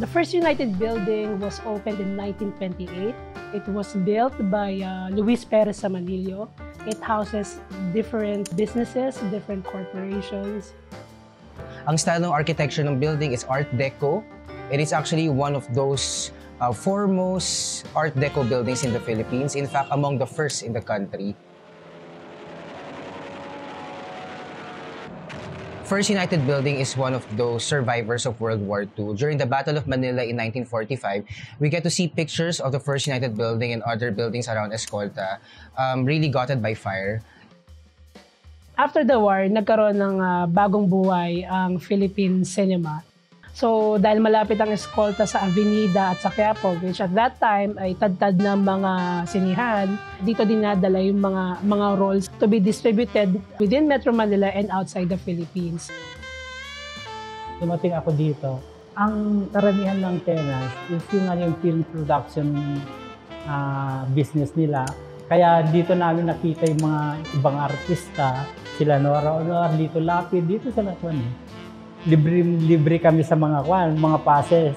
The first United building was opened in 1928. It was built by Luis Perez Samanillo. It houses different businesses, different corporations. Ang style ng architecture ng building is Art Deco. It is actually one of those foremost Art Deco buildings in the Philippines. In fact, among the first in the country. First United building is one of those survivors of World War II. During the Battle of Manila in 1945, we get to see pictures of the First United building and other buildings around Escolta really gutted by fire. After the war, nagkaroon ng bagong buhay ang Philippine cinema. So dahil malapit ang Escolta sa Avenida at sa Quiapo, which at that time ay tad-tad ng mga sinihan, dito dinadala yung mga roles to be distributed within Metro Manila and outside the Philippines. Dumating ako dito, ang karamihan ng tenants is yung film production business nila. Kaya dito namin nakita yung mga ibang artista, sila Nora Honor, Lito Lapid, dito sa Lakwan. Libre kami sa mga passes.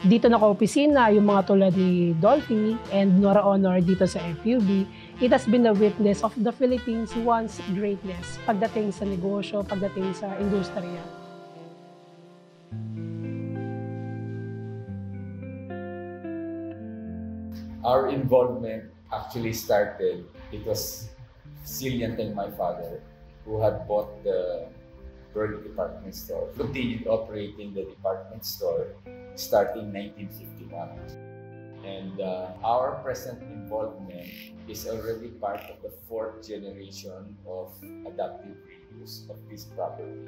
Dito naka-opisina yung mga tulad ni Dolphy and Nora Honor dito sa FUB. It has been a witness of the Philippines once greatness pagdating sa negosyo, pagdating sa industriya. Our involvement actually started, it was Cillian and my father who had bought the Burger department store, continued operating the department store starting 1951. And our present involvement is already part of the 4th generation of adaptive reuse of this property.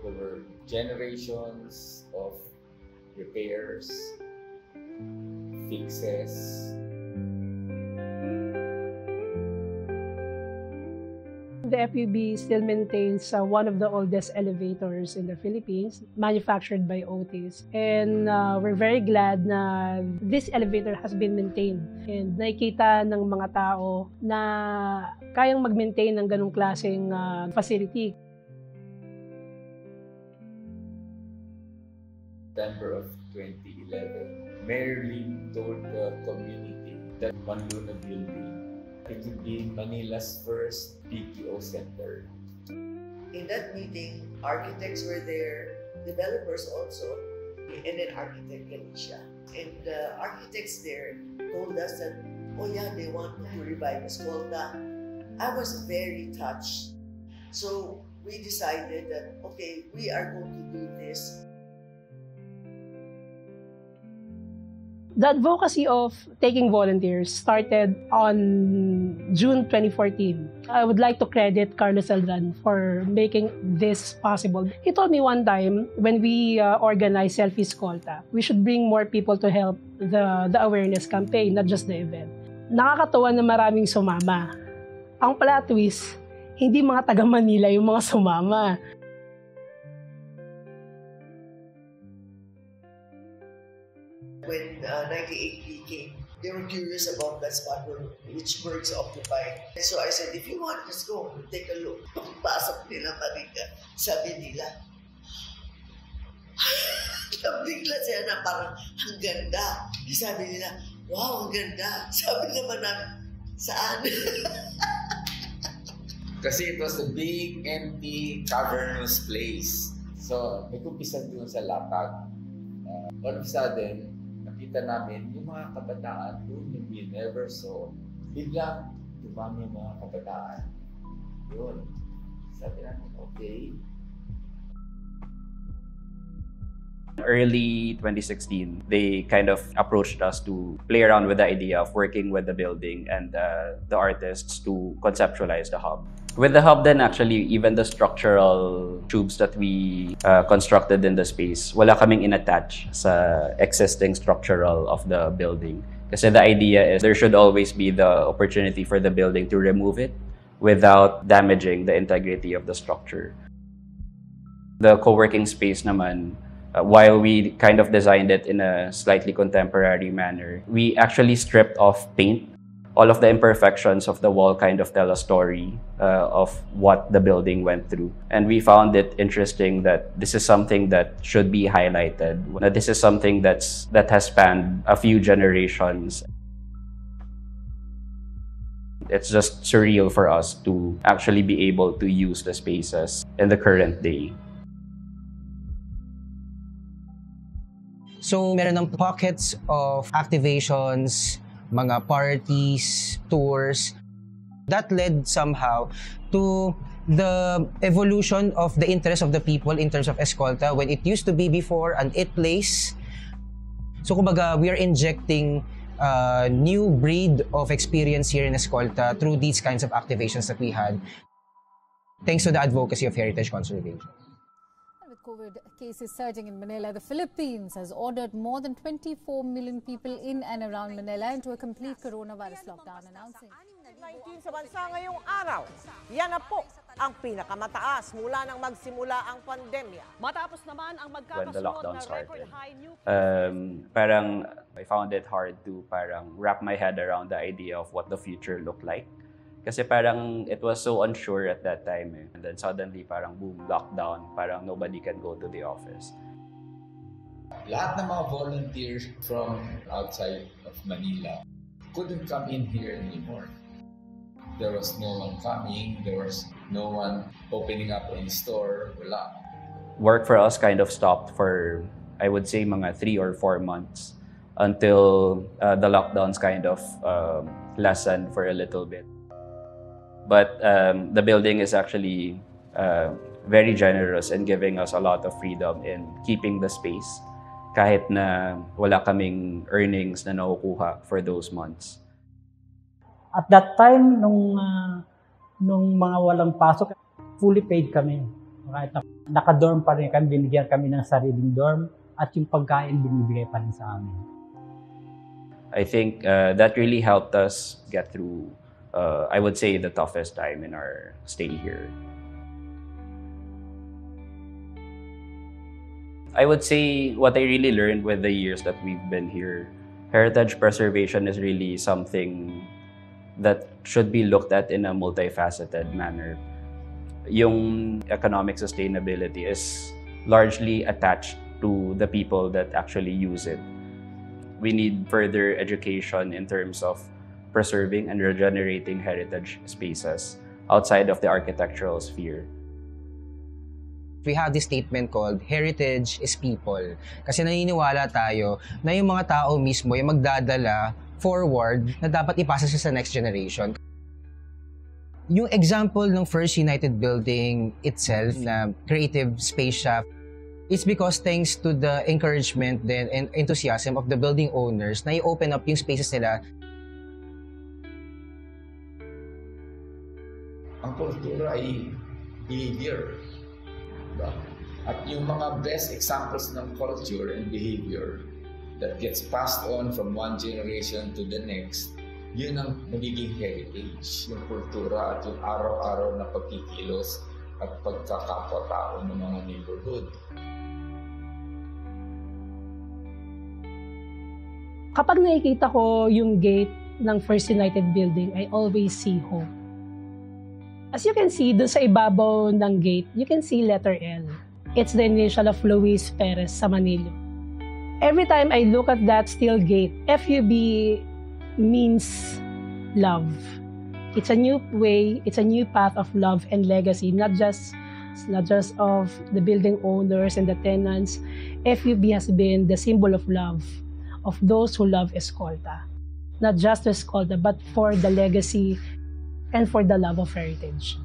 There were generations of repairs, fixes. The FUB still maintains one of the oldest elevators in the Philippines, manufactured by Otis. And we're very glad na this elevator has been maintained. And nakikita ng mga tao na kayang mag-maintain ng ganong klaseng facility. September of 2011, Mayor Lim told the community that Manluna building, it would be Manila's first BPO center. In that meeting, architects were there, developers also, and then architect Galicia. And the architects there told us that, oh yeah, they want to revive Escolta. I was very touched. So we decided that, okay, we are going to do this. The advocacy of taking volunteers started on June 2014. I would like to credit Carlos Aldran for making this possible. He told me one time when we organized Selfie Escolta, we should bring more people to help the awareness campaign, not just the event. Nakakatuwa na maraming sumama. Ang plot twist, hindi mga taga Manila yung mga sumama. When 98 came, they were curious about that spot which birds occupy. And so I said, if you want, let's go, take a look. Pagpasok nila Marica, sabi nila, nabigla siya na parang, ang ganda. Sabi nila, wow, ang ganda. Sabi naman namin, saan? Kasi it was a big, empty, cavernous place. So, nag-umpisa doon sa Lapag. All of a sudden, nakita namin yung mga kabataan doon yung we never saw. Biglang dumami yung mga kabataan. Yun. Sabi namin, okay. Early 2016, they kind of approached us to play around with the idea of working with the building and the artists to conceptualize the hub. With the hub then, actually, even the structural tubes that we constructed in the space, wala kaming inattach sa existing structural of the building. Kasi the idea is there should always be the opportunity for the building to remove it without damaging the integrity of the structure. The co-working space naman, while we kind of designed it in a slightly contemporary manner, we actually stripped off paint all of the imperfections of the wall kind of tell a story of what the building went through. And we found it interesting that this is something that should be highlighted. That this is something that has spanned a few generations. It's just surreal for us to actually be able to use the spaces in the current day. So, meron ng pockets of activations, mga parties, tours. That led somehow to the evolution of the interest of the people in terms of Escolta when it used to be before an it place. So, kumbaga, we are injecting a new breed of experience here in Escolta through these kinds of activations that we had, thanks to the advocacy of heritage conservation. With COVID cases surging in Manila, the Philippines has ordered more than 24 million people in and around Manila into a complete coronavirus lockdown, announcing 19 sa bansa ngayong araw. Yan na po ang pinakamataas mula nang magsimula ang pandemya. Matapos naman ang When the magkakasunod lockdown na started, record high new parang I found it hard to parang wrap my head around the idea of what the future looked like. Kasi parang it was so unsure at that time eh. And then suddenly parang boom, lockdown, parang nobody can go to the office. Lahat ng mga volunteers from outside of Manila couldn't come in here anymore. There was no one coming, there was no one opening up any store, wala. Work for us kind of stopped for, I would say, mga 3 or 4 months until the lockdowns kind of lessened for a little bit. But the building is actually very generous in giving us a lot of freedom in keeping the space kahit na wala kaming earnings na nakukuha for those months. At that time, nung mga walang pasok, fully paid kami. Kahit naka-dorm pa rin kami, binigyan kami ng sariling dorm at yung pagkain binibigay pa rin sa amin. I think that really helped us get through, I would say, the toughest time in our stay here. I would say what I really learned with the years that we've been here, heritage preservation is really something that should be looked at in a multifaceted manner. Yung economic sustainability is largely attached to the people that actually use it. We need further education in terms of preserving and regenerating heritage spaces outside of the architectural sphere. We have this statement called heritage is people. Kasi naniniwala tayo na yung mga tao mismo yung magdadala forward na dapat ipasa siya sa next generation. Yung example ng First United Building itself na creative space siya, it's because thanks to the encouragement then and enthusiasm of the building owners na i-open up yung spaces nila. Ang kultura ay behavior. Diba? At yung mga best examples ng culture and behavior that gets passed on from one generation to the next, yun ang magiging heritage. Yung kultura at yung araw-araw na pagkikilos at pagkakapwa-tao ng mga neighborhood. Kapag nakikita ko yung gate ng First United Building, I always see hope. As you can see, doon sa ibabaw ng gate, you can see letter L. It's the initial of Luis Perez sa Manilo. Every time I look at that steel gate, FUB means love. It's a new way, it's a new path of love and legacy, not just of the building owners and the tenants. FUB has been the symbol of love, of those who love Escolta. Not just Escolta, but for the legacy and for the love of heritage.